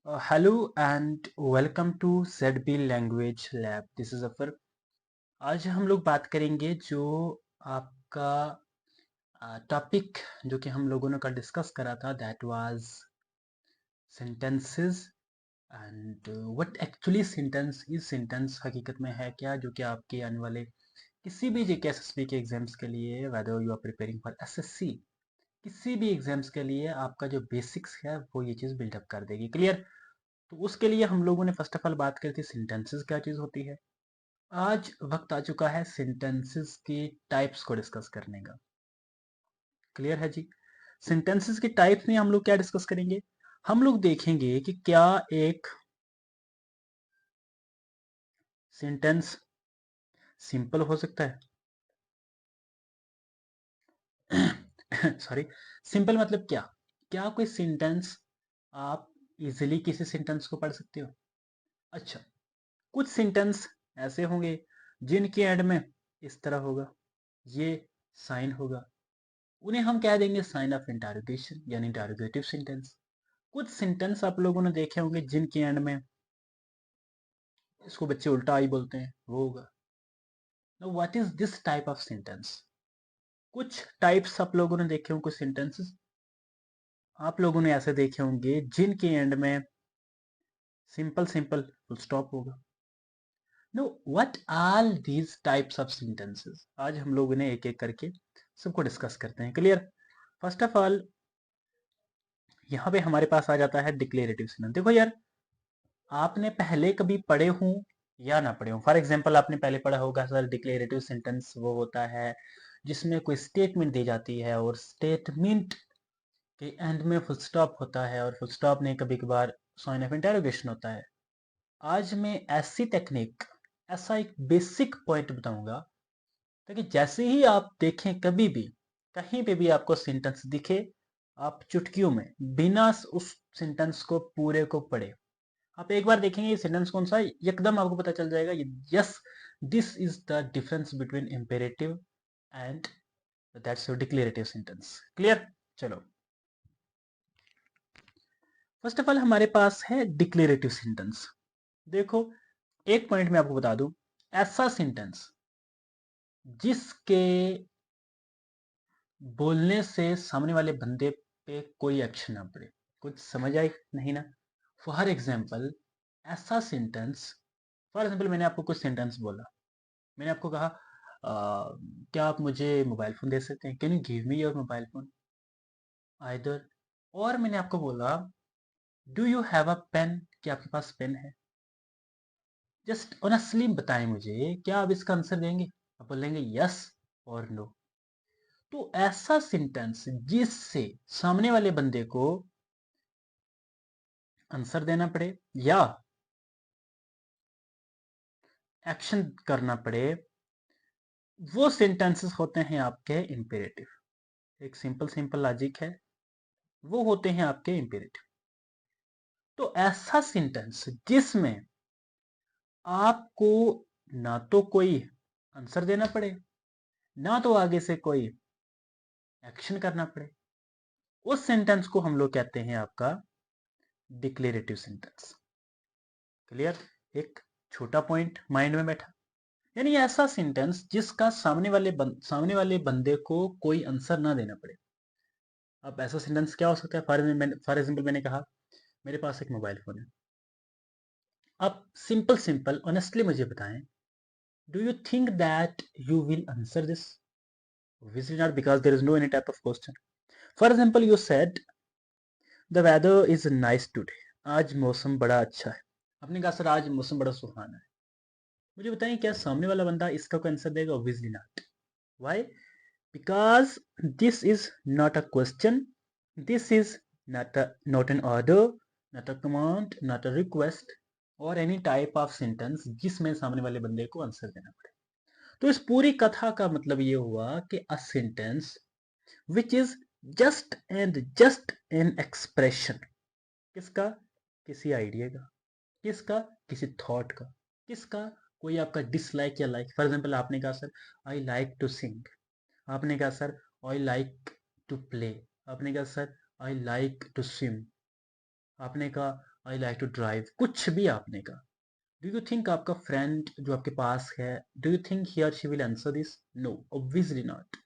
Hello and welcome to ZB Language Lab. This is Zafar. आज हम लोग बात करेंगे जो आपका टॉपिक जो कि हम लोगों ने कल डिस्कस करा था, that was sentences and what actually sentence is. Sentence हकीकत में है क्या, जो कि आपके आने वाले किसी भी जेके एसएसबी के एग्जाम्स के लिए, whether you are preparing for SSC, किसी भी एग्जाम्स के लिए आपका जो बेसिक्स है वो ये चीज़ बिल्डअप कर देगी। क्लियर? तो उसके लिए हम लोगों ने फर्स्ट ऑफ ऑल बात करी थी सेंटेंसेस क्या चीज़ होती है। आज वक्त आ चुका है सेंटेंसेस की टाइप्स को डिस्कस करने का। क्लियर है जी? सेंटेंसेस की टाइप्स में हम लोग क्या डिस्कस करेंगे, हम लोग देखेंगे कि क्या एक सेंटेंस सिंपल हो सकता है। सॉरी, सिंपल मतलब क्या, क्या कोई सेंटेंस आप इजीली किसी सेंटेंस को पढ़ सकते हो। अच्छा, कुछ सेंटेंस ऐसे होंगे जिनके एंड में इस तरह होगा, ये साइन होगा, उन्हें हम कह देंगे साइन ऑफ इंटरोगेशन यानी इंटरोगेटिव सेंटेंस। कुछ सेंटेंस आप लोगों ने देखे होंगे जिनके एंड में इसको बच्चे उल्टा आई बोलते हैं, वो होगा। Now what is this type of sentence. कुछ टाइप्स आप लोगों ने देखे होंगे, कुछ सेंटेंसेस आप लोगों ने ऐसे देखे होंगे जिनके एंड में सिंपल सिंपल फुल स्टॉप होगा। No, what are these types of sentences, आज हम लोग इन्हें एक एक करके सबको डिस्कस करते हैं। क्लियर? फर्स्ट ऑफ ऑल यहाँ पे हमारे पास आ जाता है डिक्लेरेटिव सेंटेंस। देखो यार, आपने पहले कभी पढ़े हों या ना पढ़े हों, फॉर एग्जाम्पल आपने पहले पढ़ा होगा सर डिक्लेरेटिव सेंटेंस वो होता है जिसमें कोई स्टेटमेंट दी जाती है और स्टेटमेंट के एंड में फुल स्टॉप होता है और फुल स्टॉप नहीं कभी कभार साइन ऑफ इंटरोगेशन होता है। आज मैं ऐसी टेक्निक, ऐसा एक बेसिक पॉइंट बताऊंगा ताकि जैसे ही आप देखें कभी भी कहीं पे भी आपको सेंटेंस दिखे, आप चुटकियों में बिना उस सेंटेंस को पूरे को पढ़े, आप एक बार देखेंगे ये सेंटेंस कौन सा है, एकदम आपको पता चल जाएगा। Yes, this is the difference between imperative and that's your declarative sentence. Clear? चलो, फर्स्ट ऑफ ऑल हमारे पास है डिक्लेरेटिव सेंटेंस। देखो, एक पॉइंट में आपको बता दूं, ऐसा सेंटेंस जिसके बोलने से सामने वाले बंदे पे कोई एक्शन ना पड़े। कुछ समझ आई नहीं ना? फॉर एग्जाम्पल, ऐसा सेंटेंस, फॉर एग्जाम्पल मैंने आपको कुछ सेंटेंस बोला, मैंने आपको कहा क्या आप मुझे मोबाइल फ़ोन दे सकते हैं, can you give me your mobile phone either. और मैंने आपको बोला do you have a pen, क्या आपके पास पेन है। जस्ट ऑनेस्टली बताएं मुझे, क्या आप इसका आंसर देंगे, आप बोलेंगे यस और नो। तो ऐसा सेंटेंस जिससे सामने वाले बंदे को आंसर देना पड़े या एक्शन करना पड़े, वो सेंटेंसेस होते हैं आपके इंपेरेटिव। एक सिंपल सिंपल लॉजिक है, वो होते हैं आपके इंपेरेटिव। तो ऐसा सेंटेंस जिसमें आपको ना तो कोई आंसर देना पड़े, ना तो आगे से कोई एक्शन करना पड़े, उस सेंटेंस को हम लोग कहते हैं आपका डिक्लेरेटिव सेंटेंस। क्लियर? एक छोटा पॉइंट माइंड में बैठा, यानी ऐसा सेंटेंस जिसका सामने वाले बंदे को कोई आंसर ना देना पड़े। अब ऐसा सेंटेंस क्या हो सकता है, फॉर एग्जाम्पल मैंने कहा मेरे पास एक मोबाइल फोन है। अब सिंपल सिंपल ऑनेस्टली मुझे बताएं, do you think that you will answer this? Obviously not, because there is no any type of question. For example, you said the weather is nice today. आज मौसम बड़ा अच्छा है। आपने कहा सर आज मौसम बड़ा सुहाना है। मुझे बताएं क्या सामने वाला बंदा इसका कोई आंसर देगा? Obviously not. Why? Because this is not a question. This is not an order, not a command, not a request or any type of sentence जिसमें सामने वाले बंदे को आंसर देना पड़े। तो इस पूरी कथा का मतलब ये हुआ कि a sentence which is just an expression, किसका? किसी आइडिया का, किसका? किसी थॉट का, किसका? कोई आपका डिसलाइक या लाइक। फॉर एग्जाम्पल आपने कहा sir I like to sing, आपने कहा sir I like to play, आपने कहा sir I like to swim, आपने कहा आई लाइक टू ड्राइव, कुछ भी आपने कहा, डू यू थिंक आपका फ्रेंड जो आपके पास है, डू यू थिंक ही और she will answer this? No, obviously not.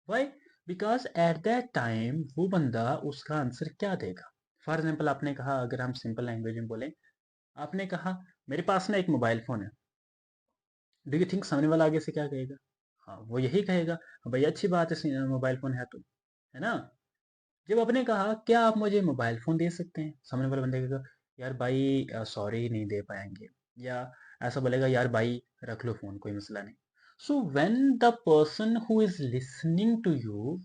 Why? Because at that time वो बंदा उसका आंसर क्या देगा? फॉर एग्जाम्पल आपने कहा, अगर हम सिंपल लैंग्वेज में बोलें, आपने कहा मेरे पास ना एक मोबाइल फोन है, डू यू थिंक सामने वाला आगे से क्या कहेगा? हाँ, वो यही कहेगा, "हाँ भैया अच्छी बात है, मोबाइल फोन है तो, है ना?" जब आपने कहा क्या आप मुझे मोबाइल फोन दे सकते हैं, सामने वाला बंदा कहेगा यार भाई सॉरी नहीं दे पाएंगे, या ऐसा बोलेगा यार भाई रख लो फोन, कोई मसला नहीं। So when the person who is listening to you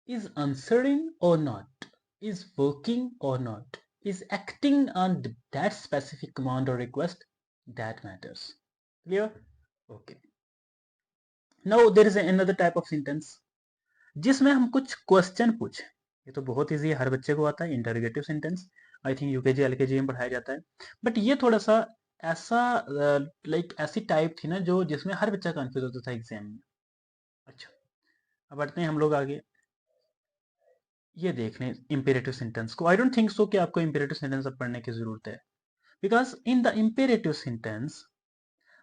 is answering or not, is working or not, is acting on that specific command or request, that matters. Clear? Okay. Now there is another type of sentence जिसमें हम कुछ question पूछे। ये तो बहुत easy है, हर बच्चे को आता है, interrogative sentence. I think UKG LKG में पढ़ाया जाता है, बट ये थोड़ा सा ऐसा ऐसी टाइप थी ना जो जिसमें हर बच्चा कंफ्यूज होता था एग्जाम में। अच्छा, अब बढ़ते हैं हम लोग आगे। ये देख लें इंपेरेटिव सेंटेंस को। आई डोंट थिंक सो कि आपको इंपेरेटिव सेंटेंस अब पढ़ने की जरूरत है, because in the imperative sentence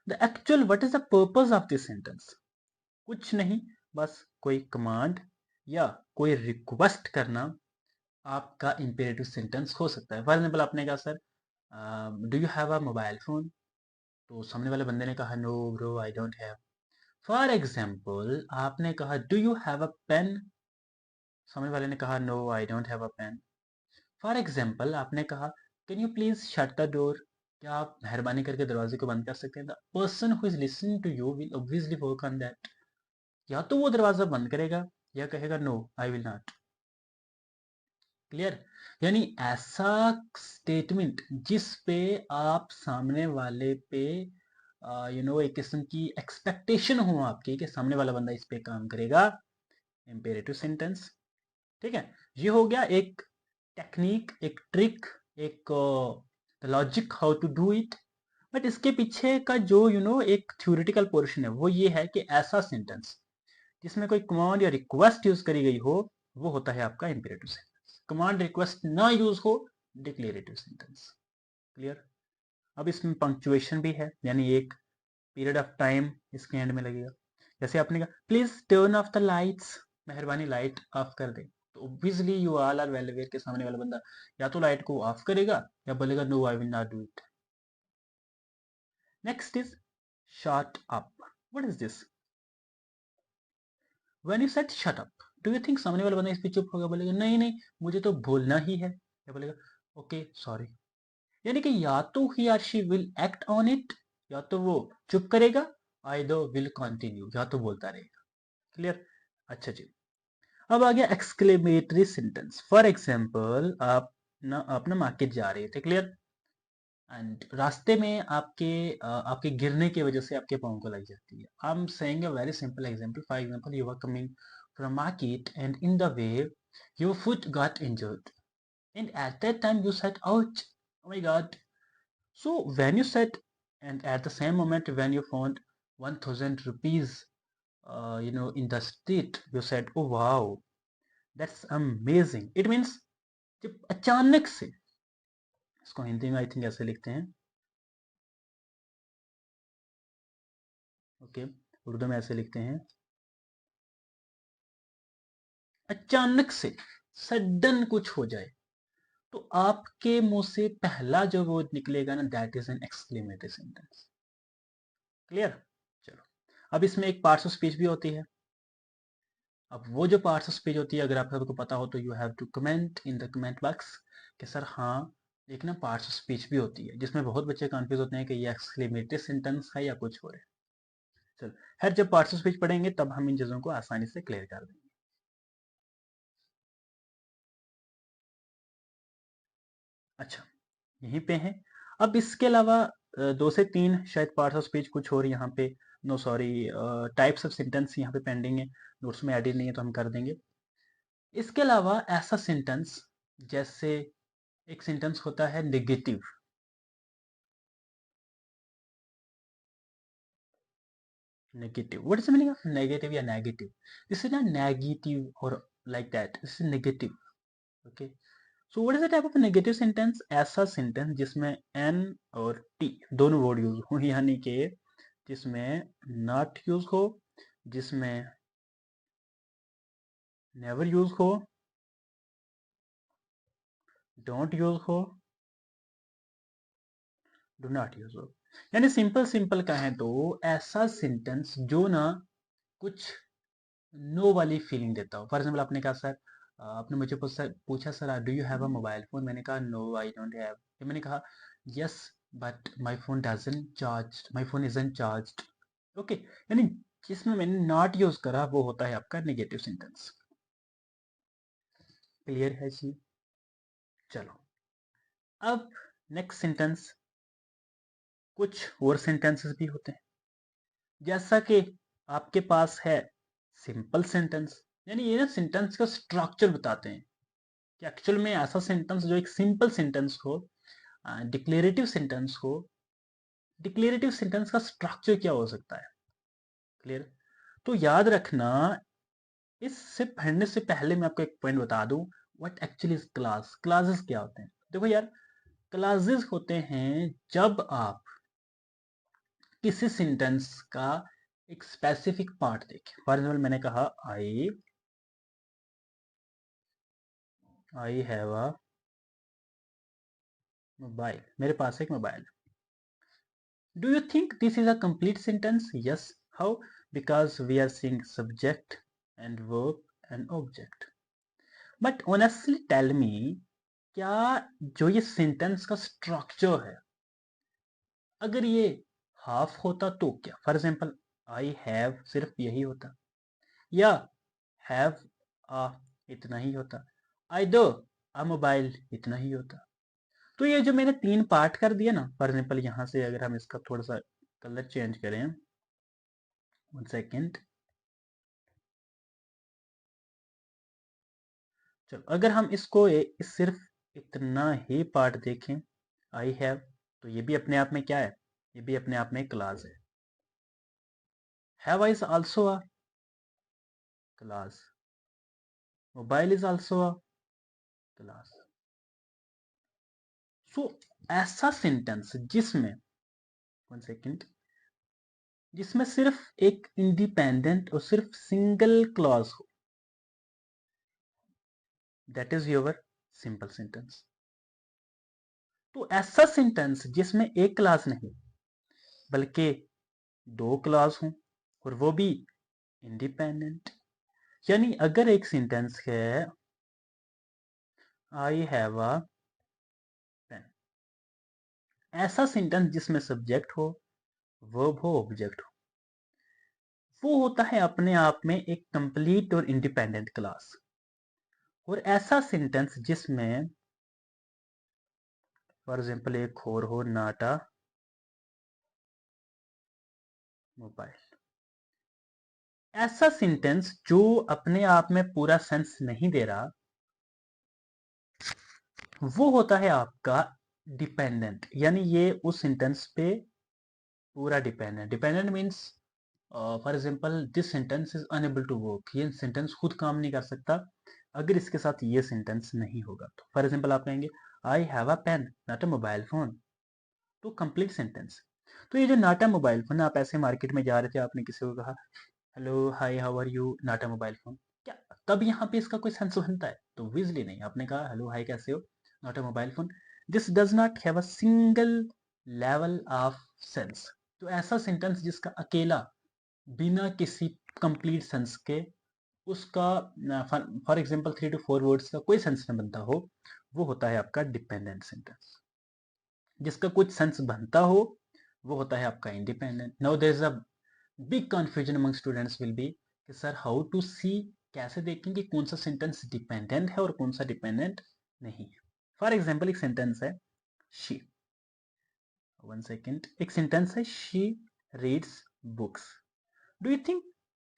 the actual what is the purpose of this sentence, कुछ नहीं, बस कोई कमांड या कोई रिक्वेस्ट करना आपका इंपेरेटिव सेंटेंस हो सकता है। फॉर एग्जाम्पल आपने कहा sir do you have a mobile phone, तो सामने वाले बंदे ने कहा no bro I don't have. For example आपने कहा do you have a pen, सामने वाले ने कहा no I don't have a pen. For example आपने कहा can you please shut the door, क्या आप मेहरबानी करके दरवाजे को बंद कर सकते हैं? The person who is listening to you will obviously work on that, या तो वो दरवाजा बंद करेगा या कहेगा no I will not. Clear? यानी ऐसा स्टेटमेंट जिस पे आप सामने वाले पे एक किस्म की एक्सपेक्टेशन हो आपकी कि सामने वाला बंदा इस पे काम करेगा, इंपेरेटिव सेंटेंस। ठीक है, ये हो गया एक टेक्निक, एक ट्रिक, एक logic how to do it. But इसके पीछे का जो एक थ्योरेटिकल पोर्शन है वो ये है कि ऐसा सेंटेंस जिसमें कोई कमांड या रिक्वेस्ट यूज करी गई हो वो होता है आपका इंपेरेटिव सेंटेंस। कमांड रिक्वेस्ट ना यूज हो, डिक्लेरेटिव सेंटेंस। क्लियर? अब इसमें पंक्चुएशन भी है, यानी एक पीरियड ऑफ टाइम इसके एंड में लगेगा। जैसे आपने कहा please turn off the lights, मेहरबानी लाइट ऑफ कर दे, तो obviously you all are well aware के सामने वाला बंदा या तो लाइट को ऑफ करेगा या बोलेगा no I will not do it. Next is shut up. What is this? When you said shut up, do you think सामने वाला बंदा इस पे चुप होगा, बोलेगा नहीं नहीं मुझे तो बोलना ही है, या बोलेगा ओके सॉरी? यानी कि या तो he or she will act on it, या तो वो चुप करेगा, आइदर विल कंटिन्यू, या तो बोलता रहेगा। क्लियर? अच्छा जी, अब आ गया एक्सक्लेमेटरी सेंटेंस। फॉर एग्जाम्पल आप ना मार्केट जा रहे थे, क्लियर, एंड रास्ते में आपके गिरने की वजह से आपके पाँव को लग जाती है। I am saying a very simple example. For example you are coming from market and in the way your foot got injured and at that time you said ouch, oh my god. So when you said, and at the same moment when you found 1000 rupees in the street, you said oh wow, that's amazing. It means जब अचानक से, इसको हिंदी में I think ऐसे लिखते हैं, okay, Urdu में ऐसे लिखते हैं, अचानक से सडन कुछ हो जाए तो आपके मुंह से पहला जो वर्ड निकलेगा ना, that is an exclamatory sentence. Clear? चलो, अब इसमें एक पार्ट्स ऑफ स्पीच भी होती है। अब वो जो पार्ट्स ऑफ स्पीच होती है अगर आप सबको पता हो तो you have to comment in the comment box कि सर हाँ, एक ना पार्ट्स ऑफ स्पीच भी होती है जिसमें बहुत बच्चे कंफ्यूज होते हैं कि ये एक्सक्लेमेटरी सेंटेंस है या कुछ और है। चलो, हर जब पार्ट्स ऑफ स्पीच पढ़ेंगे तब हम इन चीजों को आसानी से क्लियर कर देंगे। अच्छा, यहीं पे हैं। अब इसके अलावा 2 से 3 शायद पार्ट्स ऑफ स्पीच कुछ और यहाँ पे, no sorry, types of sentence यहाँ पे पेंडिंग है, नोट्स में एडिट नहीं है तो हम कर देंगे। इसके अलावा ऐसा सेंटेंस, जैसे एक सेंटेंस होता है negative. Negative, what is the meaning of negative या negative? This is not negative और like that, this is negative. Okay, so what is the type of negative sentence? ऐसा सेंटेंस जिसमें एन और T दोनों word use हो, यानी कि जिसमें नॉट यूज हो, जिसमें नेवर यूज हो, डोंट यूज हो, डू नॉट यूज हो। यानी सिंपल सिंपल कहें तो ऐसा सेंटेंस जो ना कुछ नो वाली फीलिंग देता हो। फॉर एग्जाम्पल आपने कहा सर, आपने मुझे पूछा sir do you have a mobile phone, मैंने कहा नो आई डोंट हैव। फिर मैंने कहा yes but my phone doesn't charge, my phone isn't charged. Okay, यानी जिसमें मैंने नॉट यूज करा वो होता है आपका नेगेटिव सेंटेंस। क्लियर है जी? चलो अब नेक्स्ट सेंटेंस, कुछ और सेंटेंसेस भी होते हैं जैसा कि आपके पास है सिंपल सेंटेंस, यानी ये ना सेंटेंस का स्ट्रक्चर बताते हैं कि एक्चुअल में ऐसा सेंटेंस जो एक सिंपल सेंटेंस हो, डिक्लेरेटिव सेंटेंस हो, डिक्लेरेटिव सेंटेंस का स्ट्रक्चर क्या हो सकता है। क्लियर? तो याद रखना, इससे पढ़ने से पहले मैं आपको एक पॉइंट बता दूं, what actually is class. Classes क्या होते हैं? देखो यार, क्लासेस होते हैं जब आप किसी सेंटेंस का एक स्पेसिफिक पार्ट देखें। फॉर एग्जाम्पल मैंने कहा आई हैव अ मोबाइल, मेरे पास एक mobile. Do you think this is a complete sentence? Yes. How? Because we are seeing subject and verb and object. But honestly tell me, क्या जो ये sentence का structure है, अगर ये हाफ होता तो क्या? फॉर एग्जाम्पल आई हैव सिर्फ यही होता, या हैव आ इतना ही होता, आई दो आ मोबाइल इतना ही होता। तो ये जो मैंने तीन पार्ट कर दिया ना, फॉर एग्जाम्पल यहाँ से अगर हम इसका थोड़ा सा कलर चेंज करें, वन सेकेंड। चलो अगर हम इसको सिर्फ इतना ही पार्ट देखें, आई हैव, तो ये भी अपने आप में क्या है? ये भी अपने आप में क्लास है। Have is also a class, mobile is also a class. So ऐसा सेंटेंस जिसमें, वन सेकेंड, जिसमें सिर्फ एक इंडिपेंडेंट और सिर्फ सिंगल क्लॉज हो, that is your simple sentence. तो ऐसा सेंटेंस जिसमें एक क्लास नहीं बल्कि दो क्लास हों, और वो भी इंडिपेंडेंट। यानी अगर एक सेंटेंस है आई हैव अ पेन, ऐसा सेंटेंस जिसमें सब्जेक्ट हो, वर्ब हो, ऑब्जेक्ट हो, वो होता है अपने आप में एक कंप्लीट और इंडिपेंडेंट क्लास। और ऐसा सेंटेंस जिसमें फॉर एग्जाम्पल एक और हो, नाटा मोबाइल, ऐसा सेंटेंस जो अपने आप में पूरा सेंस नहीं दे रहा, वो होता है आपका डिपेंडेंट। यानी ये उस सेंटेंस पे पूरा dependent. Dependent means for example this sentence is unable to work, ये सेंटेंस खुद काम नहीं कर सकता अगर इसके साथ ये सेंटेंस नहीं होगा। तो फॉर एग्जाम्पल आप कहेंगे I have a pen not a mobile phone, तो कंप्लीट सेंटेंस। तो ये जो नाटा मोबाइल फोन, आप ऐसे मार्केट में जा रहे थे, आपने किसी को कहा hello hi how are you not a mobile phone, क्या तब यहाँ पे इसका कोई सेंस बनता है? तो विजली नहीं। आपने कहा हेलो हाय कैसे हो, नाटा mobile phone, this does not have a single level of sense. तो ऐसा सेंटेंस जिसका अकेला बिना किसी कंप्लीट सेंस के उसका फॉर एग्जांपल 3 to 4 वर्ड्स का कोई सेंस न बनता हो, वो होता है आपका डिपेंडेंट सेंटेंस। जिसका कुछ सेंस बनता हो वो होता है आपका independent. Now there is a big confusion among students will be कि सर हाउ टू सी, कैसे देखें कि कौन सा सेंटेंस डिपेंडेंट है और कौन सा डिपेंडेंट नहीं है। फॉर एग्जांपल एक सेंटेंस है शी, वन सेकेंड, एक सेंटेंस है she reads books. Do you think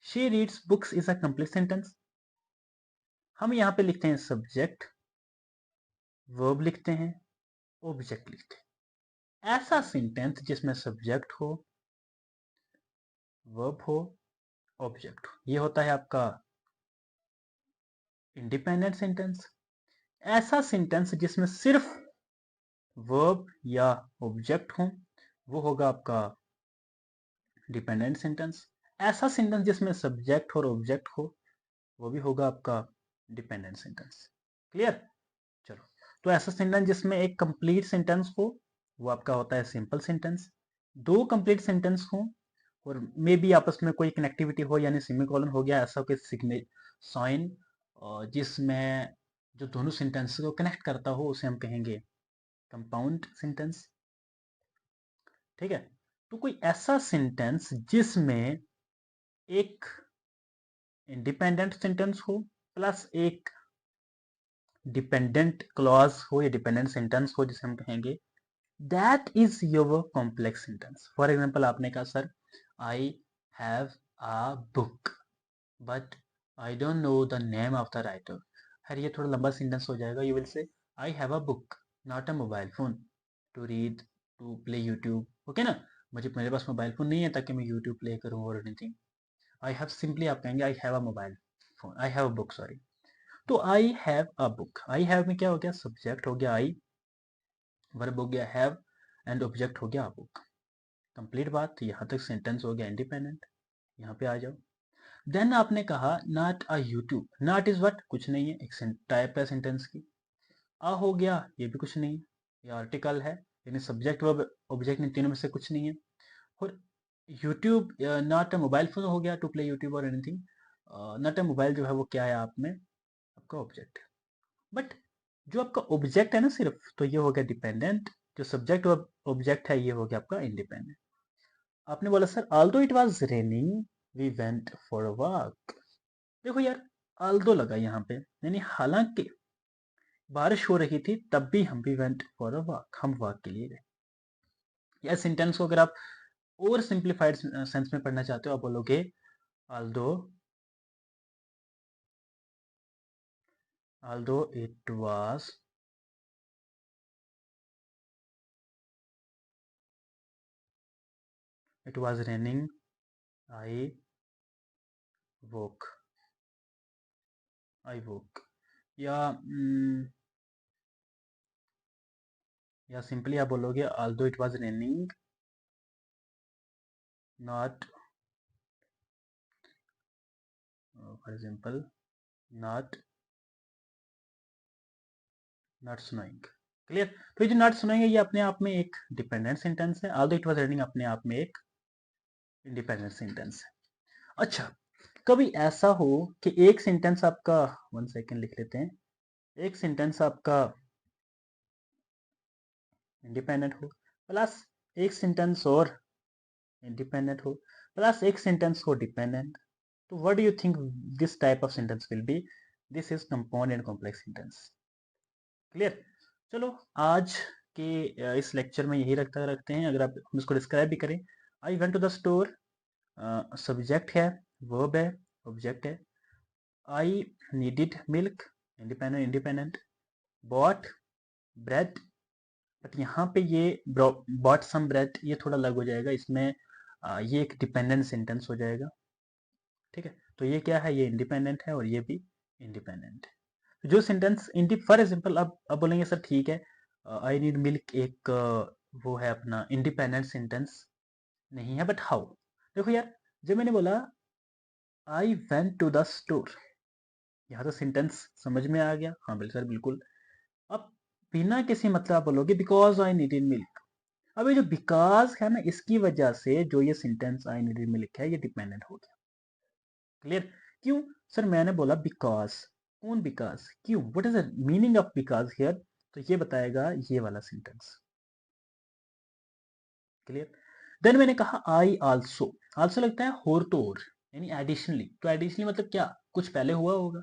she reads books is a complete sentence? हम यहाँ पे लिखते हैं सब्जेक्ट, वर्ब लिखते हैं, ऑब्जेक्ट लिखते हैं। ऐसा सेंटेंस जिसमें सब्जेक्ट हो, वर्ब हो, ऑब्जेक्ट हो, ये होता है आपका इंडिपेंडेंट सेंटेंस। ऐसा सेंटेंस जिसमें सिर्फ वर्ब या ऑब्जेक्ट हो वो होगा आपका डिपेंडेंट सेंटेंस। ऐसा सेंटेंस जिसमें सब्जेक्ट और ऑब्जेक्ट हो वो भी होगा आपका डिपेंडेंट सेंटेंस। क्लियर? चलो, तो ऐसा सेंटेंस जिसमें एक कंप्लीट सेंटेंस हो वो आपका होता है सिंपल सेंटेंस। दो कंप्लीट सेंटेंस हो और मे बी आपस में कोई कनेक्टिविटी हो यानी सेमीकोलन हो गया, ऐसा कोई सिग्नेचर साइन जिसमें जो दोनों सेंटेंस को कनेक्ट करता हो उसे हम कहेंगे कंपाउंड सेंटेंस। ठीक है, तो कोई ऐसा सेंटेंस जिसमें एक इंडिपेंडेंट सेंटेंस हो प्लस एक डिपेंडेंट क्लॉज हो या डिपेंडेंट सेंटेंस हो जिसे हम कहेंगे that is your complex sentence. For example आपने कहा sir I have a book but I don't know the name of the writer. खैर ये थोड़ा लंबा सेंटेंस हो जाएगा। You will say I have a book not a mobile phone to read to play YouTube. Okay ना, मेरे पास mobile phone नहीं है ताकि मैं यूट्यूब प्ले करूँ और एनीथिंग। आई हैव सिंपली आप कहेंगे I have a mobile phone, I have a book sorry. तो I have a book, I have में क्या हो गया, सब्जेक्ट हो गया आई, वर्ब हो गया हैव एंड ऑब्जेक्ट हो गया बुक। कंप्लीट बात, यहाँ तक सेंटेंस हो गया इंडिपेंडेंट। यहाँ पे आ जाओ, देन आपने कहा not a YouTube. Not is what, कुछ नहीं है, एक टाइप है सेंटेंस की। आ हो गया, ये भी कुछ नहीं है, ये आर्टिकल है यानी सब्जेक्ट वर्ब ऑब्जेक्ट इन तीनों में से कुछ नहीं है। और YouTube not a mobile phone हो गया टू प्ले यूट्यूब और एनीथिंग। नॉट अ मोबाइल जो है वो क्या है आप में आपका ऑब्जेक्ट। बट जो आपका ऑब्जेक्ट है ना सिर्फ, तो ये हो गया डिपेंडेंट। जो सब्जेक्ट ऑब्जेक्ट है ये हो गया आपका इंडिपेंडेंट। आपने बोला sir although it was raining we went for a walk. देखो यार, ऑल्दो लगा यहाँ पे यानी हालांकि बारिश हो रही थी तब भी हम भी वेंट फॉर अ वॉक, हम वॉक के लिए गए। या सेंटेंस को अगर आप और सिंप्लीफाइड सेंस में पढ़ना चाहते हो आप बोलोगे although it was raining I woke, I woke। या या सिंपली आप बोलोगे although it was raining not for example not snowing। Clear? तो ये जो नॉट snowing है ये अपने आप में एक डिपेंडेंट सेंटेंस है, although it was raining अपने आप में एक इंडिपेंडेंट सेंटेंस है। अच्छा, कभी ऐसा हो कि एक सेंटेंस आपका, वन सेकेंड लिख लेते हैं, एक सेंटेंस आपका इंडिपेंडेंट हो प्लस एक सेंटेंस और इंडिपेंडेंट हो प्लस एक सेंटेंस हो डिपेंडेंट, तो what do you think this type of sentence will be? This is compound and complex sentence. Clear? चलो, आज के इस लेक्चर में यही रखते हैं। अगर आप हम इसको डिस्क्राइब भी करें, I went to the store, subject है, वर्ब है, ऑब्जेक्ट है। I needed milk, independent. Bought bread, but यहाँ पे ये बॉट सम ब्रेड ये थोड़ा अलग हो जाएगा, इसमें ये एक डिपेंडेंट सेंटेंस हो जाएगा। ठीक है, तो ये क्या है, ये इंडिपेंडेंट है और ये भी इंडिपेंडेंट है। जो सेंटेंस फॉर एग्जाम्पल अब बोलेंगे सर ठीक है आई नीड मिल्क एक वो है अपना इंडिपेंडेंट सेंटेंस नहीं है, बट हाउ? देखो यार, जब मैंने बोला I went to the store, यहाँ तो सेंटेंस समझ में आ गया, हाँ बिल्कुल सर बिल्कुल। अब बिना किसी मतलब आप बोलोगे बिकॉज आई नीडेड मिल्क। अब ये जो बिकॉज है ना, इसकी वजह से जो ये सेंटेंस आई नीडेड मिल्क है ये डिपेंडेंट हो गया। क्लियर? क्यों सर? मैंने बोला बिकॉज, कौन बिकॉज, क्यों, what is the meaning of because here? तो ये बताएगा ये वाला सेंटेंस। क्लियर? देन मैंने कहा आई आल्सो, आल्सो लगता है और तो और यानी एडिशनली। तो एडिशनली मतलब क्या, कुछ पहले हुआ होगा,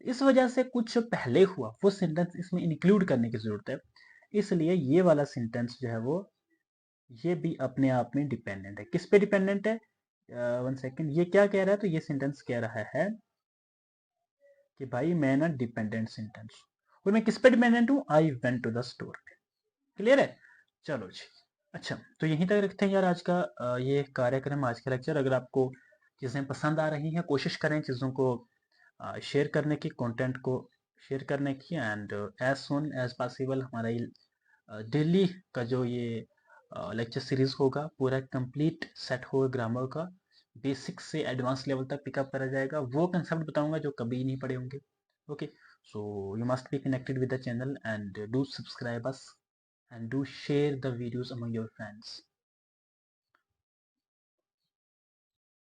इस वजह से कुछ पहले हुआ वो सेंटेंस इसमें इंक्लूड करने की जरूरत है। इसलिए ये वाला सेंटेंस जो है वो ये भी अपने आप में डिपेंडेंट है। किस पे डिपेंडेंट है? वन सेकेंड, ये क्या कह रहा है? तो ये सेंटेंस कह रहा है कि भाई मैं ना डिपेंडेंट सेंटेंस, और मैं किस पे डिपेंडेंट हूँ? I went to the store. Clear है? चलो जी। अच्छा, तो यहीं तक रखते हैं यार आज का ये कार्यक्रम, आज का लेक्चर। अगर आपको चीज़ें पसंद आ रही हैं, कोशिश करें चीज़ों को शेयर करने की, कंटेंट को शेयर करने की, and as soon as possible हमारा ये डेली का जो ये लेक्चर सीरीज होगा पूरा कंप्लीट सेट होगा ग्रामर का, बेसिक से एडवांस लेवल तक पिकअप करा जाएगा। वो कंसेप्ट बताऊंगा जो कभी नहीं पढ़े होंगे। Okay, so you must be connected with the channel and do subscribe us and do share the videos among your friends.